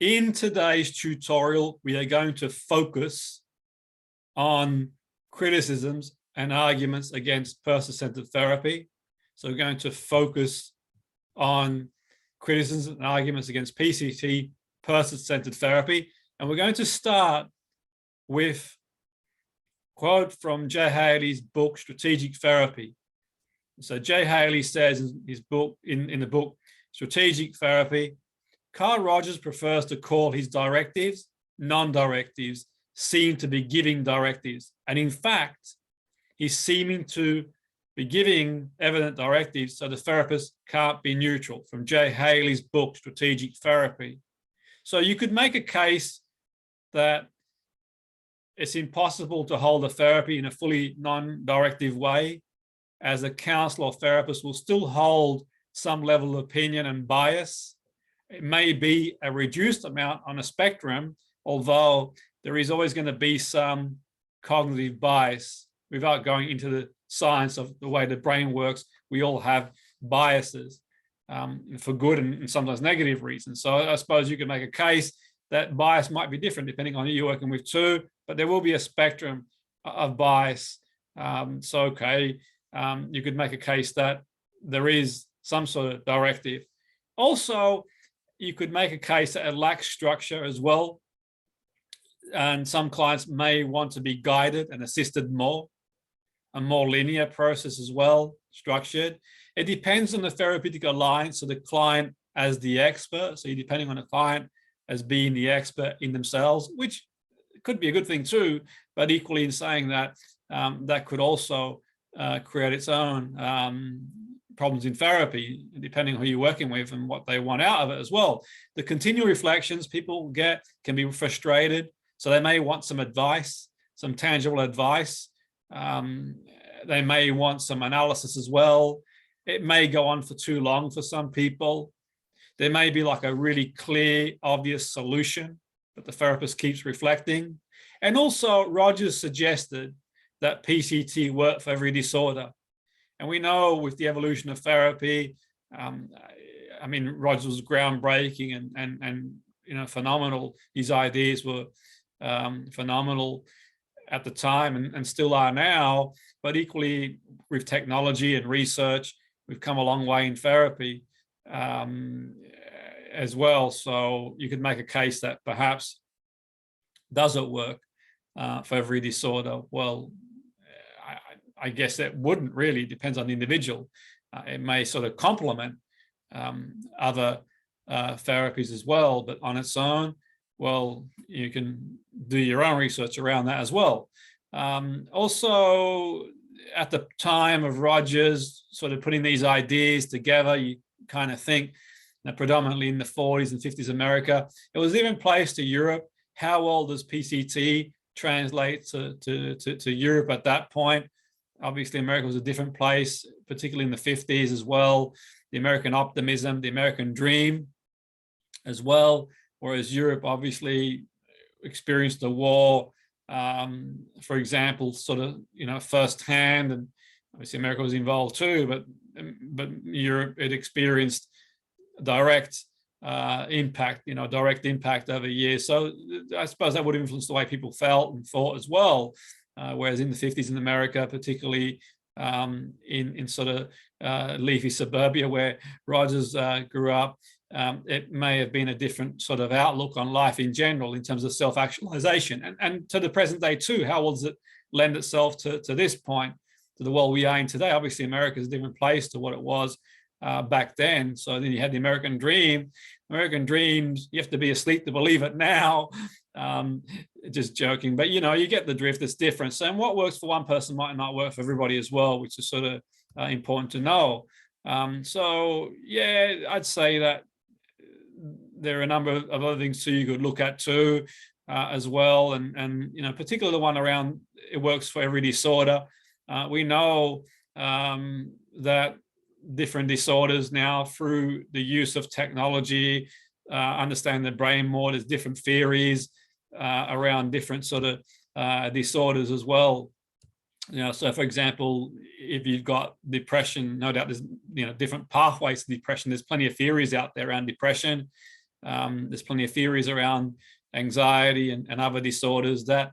In today's tutorial, we are going to focus on criticisms and arguments against person-centered therapy. So we're going to focus on criticisms and arguments against PCT, person-centered therapy. And we're going to start with a quote from Jay Haley's book, Strategic Therapy. So Jay Haley says in his book, in the book, Strategic Therapy, Carl Rogers prefers to call his directives non-directives, seem to be giving directives. And in fact, he's seeming to be giving evident directives so the therapist can't be neutral, from Jay Haley's book, Strategic Therapy. So you could make a case that it's impossible to hold a therapy in a fully non-directive way, as a counselor or therapist will still hold some level of opinion and bias. It may be a reduced amount on a spectrum, although there is always going to be some cognitive bias. Without going into the science of the way the brain works, we all have biases for good and sometimes negative reasons. So I suppose you could make a case that bias might be different depending on who you're working with too, but there will be a spectrum of bias. You could make a case that there is some sort of directive. Also, you could make a case that it lacks structure as well. And some clients may want to be guided and assisted more, a more linear process as well, structured. It depends on the therapeutic alliance, so the client as the expert. So you're depending on the client as being the expert in themselves, which could be a good thing too, but equally in saying that, that could also create its own problems in therapy, depending on who you're working with and what they want out of it as well. The continual reflections people get can be frustrated. So they may want some advice, some tangible advice. They may want some analysis as well. It may go on for too long for some people. There may be like a really clear, obvious solution, but the therapist keeps reflecting. And also Rogers suggested that PCT worked for every disorder. And we know with the evolution of therapy, I mean, Rogers was groundbreaking and phenomenal. His ideas were phenomenal at the time and still are now, but equally with technology and research, we've come a long way in therapy as well. So you could make a case that perhaps does it work for every disorder? Well, I guess that wouldn't really, depends on the individual. It may sort of complement other therapies as well, but on its own, well, you can do your own research around that as well. Also, at the time of Rogers sort of putting these ideas together, you kind of think that predominantly in the 40s and 50s America, it was even placed to Europe. How well does PCT translate to Europe at that point? Obviously, America was a different place, particularly in the 50s as well. The American optimism, the American dream as well, whereas Europe obviously experienced the war, for example, sort of, firsthand, and obviously America was involved too, but Europe, it experienced direct impact, direct impact over years. So I suppose that would influence the way people felt and thought as well. Whereas in the 50s in America, particularly in sort of leafy suburbia where Rogers grew up, it may have been a different sort of outlook on life in general in terms of self-actualization. And to the present day too, how does it lend itself to this point, to the world we are in today? Obviously, America is a different place to what it was back then. So then you had the American dream. American dreams, you have to be asleep to believe it now. Just joking, but you get the drift. It's different. So and what works for one person might not work for everybody as well, which is sort of important to know. So yeah, I'd say that there are a number of other things too you could look at too as well, and particularly the one around it works for every disorder. We know that different disorders now, through the use of technology, understand the brain more. There's different theories around different sort of disorders as well. So for example, if you've got depression, no doubt there's different pathways to depression. There's plenty of theories out there around depression. There's plenty of theories around anxiety and other disorders that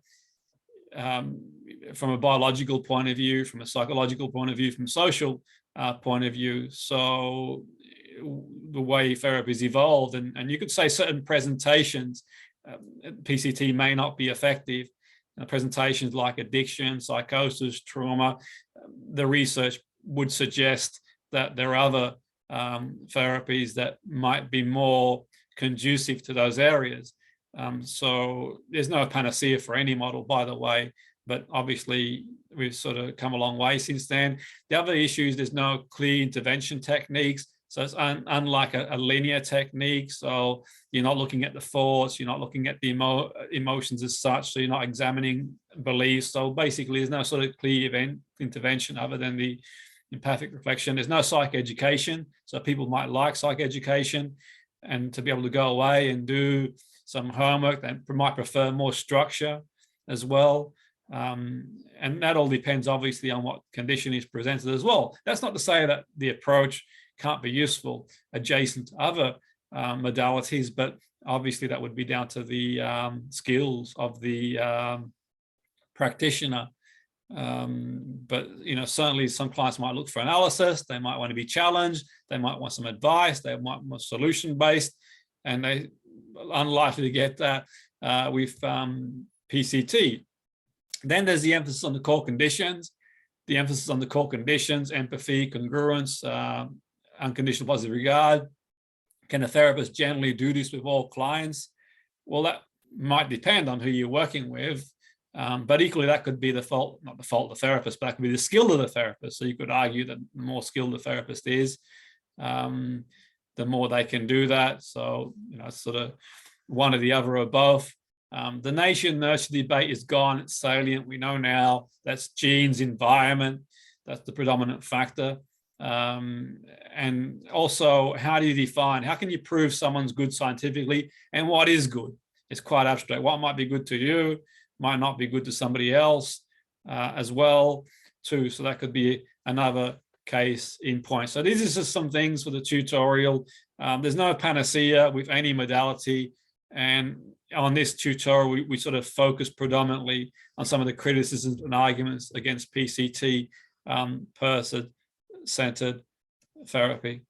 from a biological point of view, from a psychological point of view, from a social point of view. So the way therapy's evolved, and you could say certain presentations, PCT may not be effective. Presentations like addiction, psychosis, trauma, the research would suggest that there are other therapies that might be more conducive to those areas. So there's no panacea for any model, by the way, but obviously we've sort of come a long way since then. The other issue is there's no clear intervention techniques. So it's unlike a linear technique. So you're not looking at the thoughts, you're not looking at the emotions as such, so you're not examining beliefs. So basically there's no sort of clear intervention other than the empathic reflection. There's no psych education. So people might like psych education and to be able to go away and do some homework. They might prefer more structure as well. And that all depends obviously on what condition is presented as well. That's not to say that the approach can't be useful adjacent to other modalities, but obviously that would be down to the skills of the practitioner. But certainly some clients might look for analysis, they might want to be challenged, they might want some advice, they might want solution-based, and they unlikely to get that with PCT. Then there's the emphasis on the core conditions. The emphasis on the core conditions: empathy, congruence, unconditional positive regard. Can a therapist generally do this with all clients? Well, that might depend on who you're working with, but equally that could be the fault, not the fault of the therapist, but that could be the skill of the therapist. So you could argue that the more skilled the therapist is, the more they can do that. So, it's sort of one or the other or both. The nature nurture debate is gone. It's salient. We know now that's genes, environment, that's the predominant factor. And also, how do you define, how can you prove someone's good scientifically, and what is good? It's quite abstract. What might be good to you might not be good to somebody else as well too. So that could be another case in point. So these are just some things for the tutorial. There's no panacea with any modality, and on this tutorial we sort of focus predominantly on some of the criticisms and arguments against PCT, person-centered therapy.